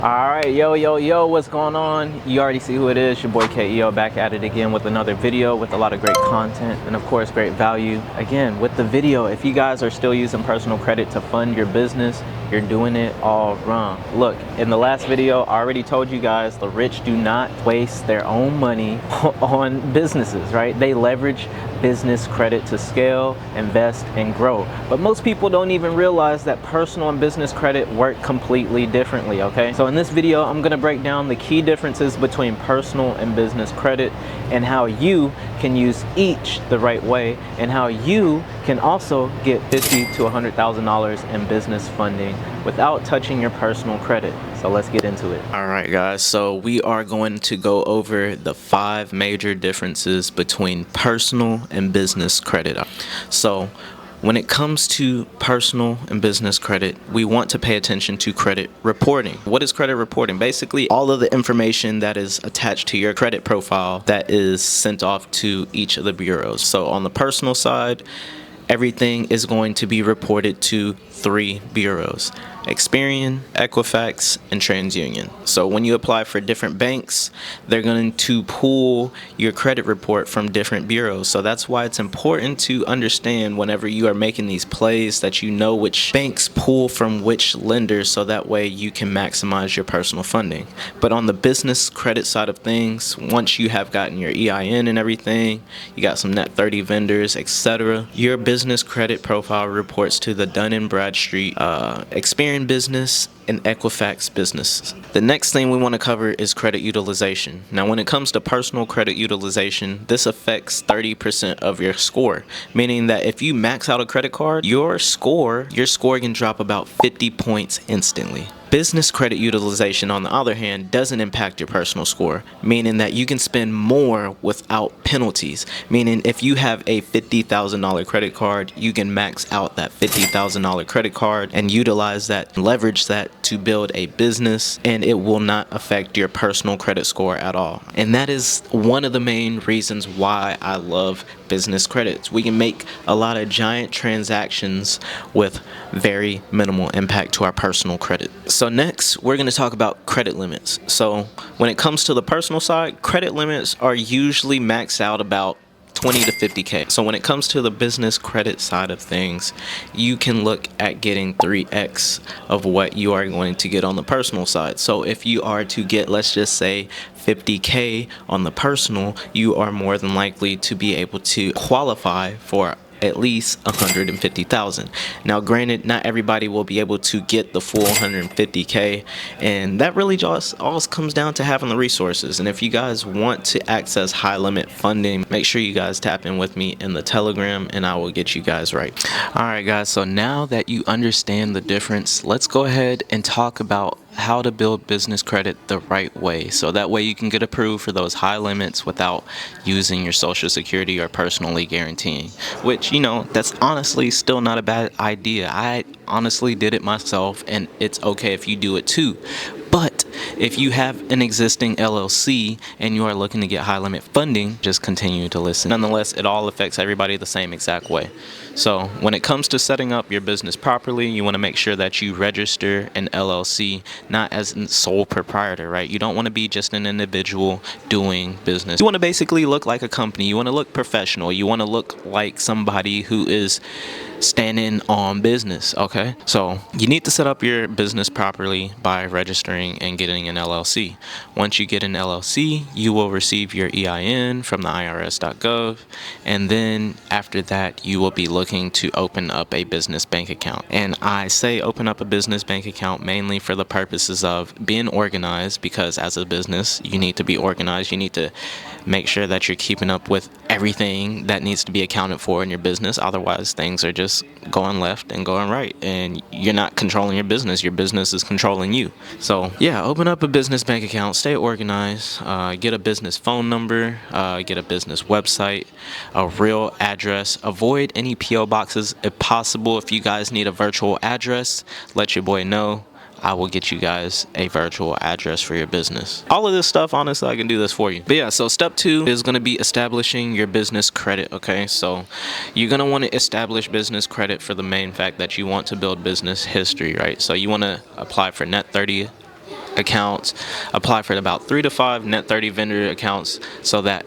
Alright, yo, what's going on? You already see who it is, your boy K.E.O. back at it again with another video with a lot of great content and of course great value. Again, with the video, if you guys are still using personal credit to fund your business, you're doing it all wrong. Look, in the last video, I already told you guys the rich do not waste their own money on businesses, right? They leverage business credit to scale, invest, and grow. But most people don't even realize that personal and business credit work completely differently, okay? So in this video, I'm gonna break down the key differences between personal and business credit and how you can use each the right way and how you can also get $50,000 to $100,000 in business funding without touching your personal credit. So let's get into it. All right, guys, so we are going to go over the 5 major differences between personal and business credit. So when it comes to personal and business credit, we want to pay attention to credit reporting. What is credit reporting? Basically, all of the information that is attached to your credit profile that is sent off to each of the bureaus. So on the personal side, everything is going to be reported to 3 bureaus: Experian, Equifax, and TransUnion. So when you apply for different banks, they're going to pull your credit report from different bureaus. So that's why it's important to understand whenever you are making these plays that you know which banks pull from which lenders, so that way you can maximize your personal funding. But on the business credit side of things, once you have gotten your EIN and everything, you got some net 30 vendors, etc., your business credit profile reports to the Dun & Bradstreet, Experian business, and Equifax business. The next thing we want to cover is credit utilization. Now, when it comes to personal credit utilization, this affects 30% of your score, meaning that if you max out a credit card, your score can drop about 50 points instantly. Business credit utilization, on the other hand, doesn't impact your personal score, meaning that you can spend more without penalties. Meaning if you have a $50,000 credit card, you can max out that $50,000 credit card and utilize that, leverage that to build a business, and it will not affect your personal credit score at all. And that is one of the main reasons why I love business credits. We can make a lot of giant transactions with very minimal impact to our personal credit. So next, we're going to talk about credit limits. So when it comes to the personal side, credit limits are usually maxed out about 20 to 50K. So when it comes to the business credit side of things, you can look at getting 3x of what you are going to get on the personal side. So if you are to get, let's just say, 50K on the personal, you are more than likely to be able to qualify for at least 150,000. Now, granted, not everybody will be able to get the full 150K, and that really just all comes down to having the resources. And if you guys want to access high limit funding, make sure you guys tap in with me in the Telegram, and I will get you guys right. All right, guys, so now that you understand the difference, let's go ahead and talk about how to build business credit the right way, so that way you can get approved for those high limits without using your social security or personally guaranteeing, which, you know, that's honestly still not a bad idea. I honestly did it myself, and it's okay if you do it too. But if you have an existing LLC and you are looking to get high limit funding, just continue to listen. Nonetheless, it all affects everybody the same exact way. So when it comes to setting up your business properly, you want to make sure that you register an LLC, not as a sole proprietor, right? You don't want to be just an individual doing business. You want to basically look like a company. You want to look professional. You want to look like somebody who is standing on business, okay? So you need to set up your business properly by registering and getting an LLC. Once you get an LLC, you will receive your EIN from the IRS.gov, and then after that, you will be looking to open up a business bank account. And I say open up a business bank account mainly for the purposes of being organized, because as a business, you need to be organized. You need to make sure that you're keeping up with everything that needs to be accounted for in your business. Otherwise, things are just going left and going right, and you're not controlling your business. Your business is controlling you. So yeah, open up a business bank account, stay organized, get a business phone number, get a business website, a real address. Avoid any P.O. boxes if possible. If you guys need a virtual address, let your boy know. I will get you guys a virtual address for your business. All of this stuff, honestly, I can do this for you. But yeah, so step 2 is going to be establishing your business credit, okay? So you're going to want to establish business credit for the main fact that you want to build business history, right? So you want to apply for net 30 accounts, apply for about 3 to 5 net 30 vendor accounts so that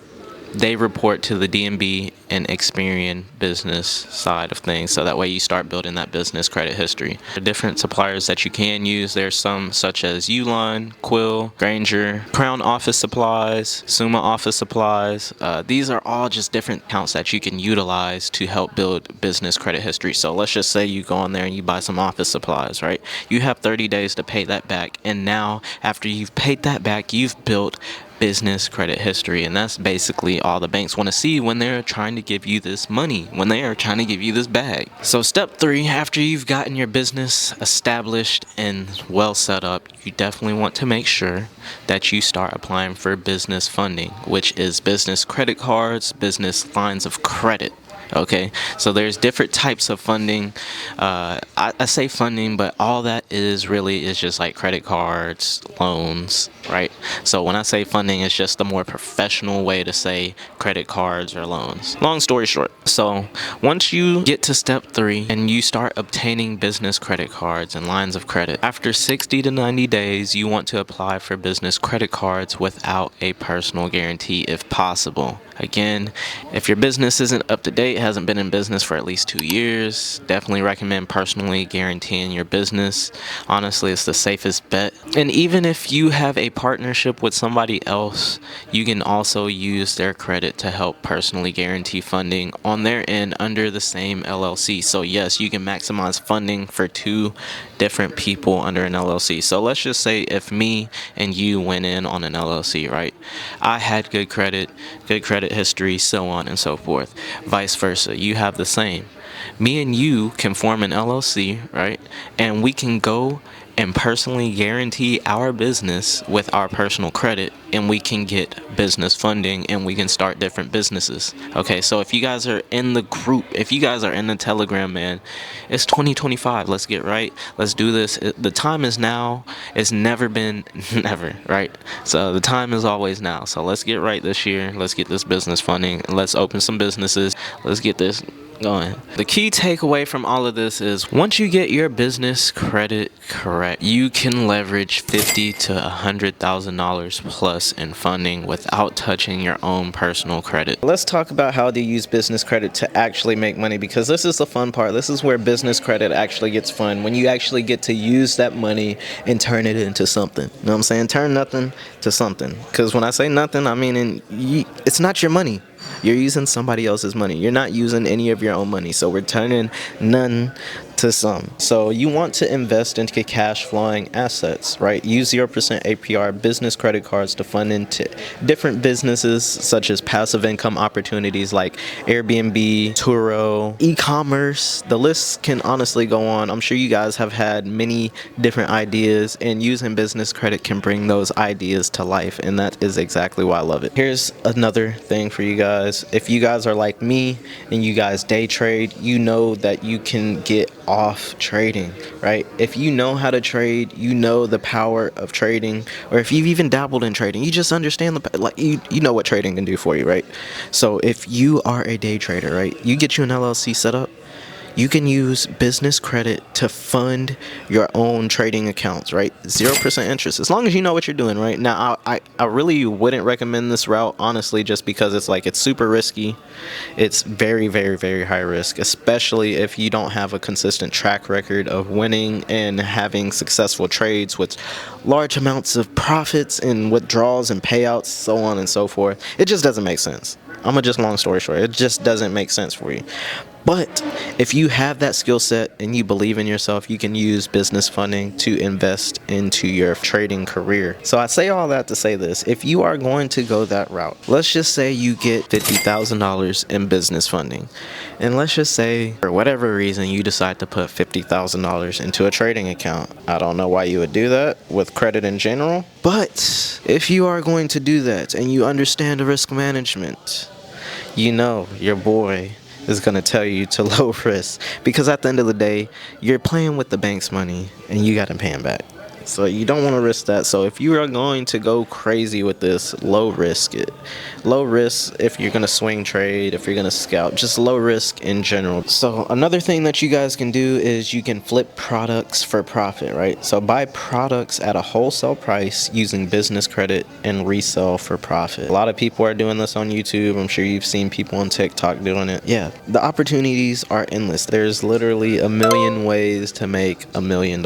they report to the DMB and Experian business side of things. So that way you start building that business credit history. The different suppliers that you can use, there's some such as Uline, Quill, Granger, Crown Office Supplies, Summa Office Supplies. These are all just different accounts that you can utilize to help build business credit history. So let's just say you go on there and you buy some office supplies, right? You have 30 days to pay that back. And now after you've paid that back, you've built business credit history, and that's basically all the banks want to see when they're trying to give you this money, when they are trying to give you this bag. So step 3, after you've gotten your business established and well set up, you definitely want to make sure that you start applying for business funding, which is business credit cards, business lines of credit. Okay, so there's different types of funding. I say funding, but all that is really is just like credit cards, loans, right? So when I say funding, it's just the more professional way to say credit cards or loans. Long story short, so once you get to step 3 and you start obtaining business credit cards and lines of credit, after 60 to 90 days, you want to apply for business credit cards without a personal guarantee if possible. Again, if your business isn't up to date, hasn't been in business for at least 2 years, definitely recommend personally guaranteeing your business. Honestly, it's the safest bet. And even if you have a partnership with somebody else, you can also use their credit to help personally guarantee funding on their end under the same LLC. So yes, you can maximize funding for 2 different people under an LLC. So let's just say if me and you went in on an LLC, right? I had good credit history, so on and so forth. Vice versa, you have the same. Me and you can form an LLC, right? And we can go and personally guarantee our business with our personal credit, and we can get business funding and we can start different businesses. Okay, so if you guys are in the group, if you guys are in the Telegram, man, it's 2025. Let's get right. Let's do this. The time is now. It's never been never, right? So the time is always now. So let's get right this year. Let's get this business funding. Let's open some businesses. Let's get this going. The key takeaway from all of this is once you get your business credit correct, you can leverage $50,000 to $100,000 plus in funding without touching your own personal credit. Let's talk about how to use business credit to actually make money, because this is the fun part. This is where business credit actually gets fun, when you actually get to use that money and turn it into something. You know what I'm saying? Turn nothing to something. Because when I say nothing, I mean it's not your money. You're using somebody else's money. You're not using any of your own money. So we're turning none to some. So you want to invest into cash flowing assets, right? Use 0% APR business credit cards to fund into different businesses such as passive income opportunities like Airbnb, Turo, e-commerce. The list can honestly go on. I'm sure you guys have had many different ideas, and using business credit can bring those ideas to life. And that is exactly why I love it. Here's another thing for you guys. If you guys are like me and you guys day trade, you know that you can get off trading, right? If you know how to trade, you know the power of trading, or if you've even dabbled in trading, you just understand you know what trading can do for you, right? So if you are a day trader, right, you get you an LLC set up, you can use business credit to fund your own trading accounts, right? 0% interest, as long as you know what you're doing, right? Now, I really wouldn't recommend this route, honestly, just because it's super risky. It's very, very, very high risk, especially if you don't have a consistent track record of winning and having successful trades with large amounts of profits and withdrawals and payouts, so on and so forth. It just doesn't make sense. Long story short, it just doesn't make sense for you. But if you have that skill set and you believe in yourself, you can use business funding to invest into your trading career. So I say all that to say this. If you are going to go that route, let's just say you get $50,000 in business funding. And let's just say, for whatever reason, you decide to put $50,000 into a trading account. I don't know why you would do that with credit in general. But if you are going to do that and you understand the risk management, you know your boy is going to tell you to low risk, because at the end of the day, you're playing with the bank's money and you got to pay them back. So you don't want to risk that. So if you are going to go crazy with this, low risk it. Low risk if you're going to swing trade, if you're going to scalp, just low risk in general. So another thing that you guys can do is you can flip products for profit, right? So buy products at a wholesale price using business credit and resell for profit. A lot of people are doing this on YouTube. I'm sure you've seen people on TikTok doing it. Yeah, the opportunities are endless. There's literally a million ways to make $1 million.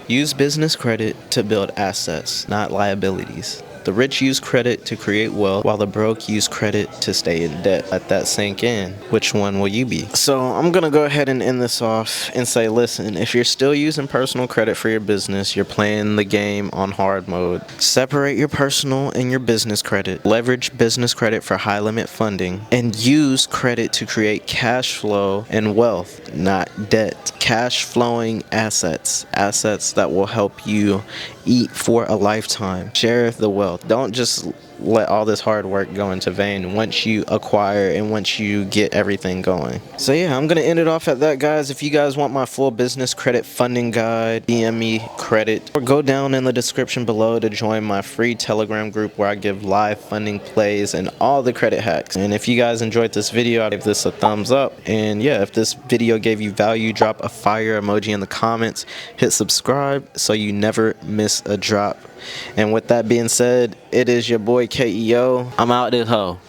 Use business credit to build assets, not liabilities. The rich use credit to create wealth, while the broke use credit to stay in debt. Let that sink in. Which one will you be? So I'm going to go ahead and end this off and say, listen, if you're still using personal credit for your business, you're playing the game on hard mode. Separate your personal and your business credit. Leverage business credit for high limit funding. And use credit to create cash flow and wealth, not debt. Cash flowing assets. Assets that will help you eat for a lifetime. Share the wealth. Don't just let all this hard work go into vain once you acquire and once you get everything going. So yeah, I'm gonna end it off at that, guys. If you guys want my full business credit funding guide, DM me credit, or go down in the description below to join my free Telegram group where I give live funding plays and all the credit hacks. And if you guys enjoyed this video, I'd give this a thumbs up. And yeah, if this video gave you value, drop a fire emoji in the comments, hit subscribe so you never miss a drop. And with that being said, it is your boy K.E.O. I'm out this hoe.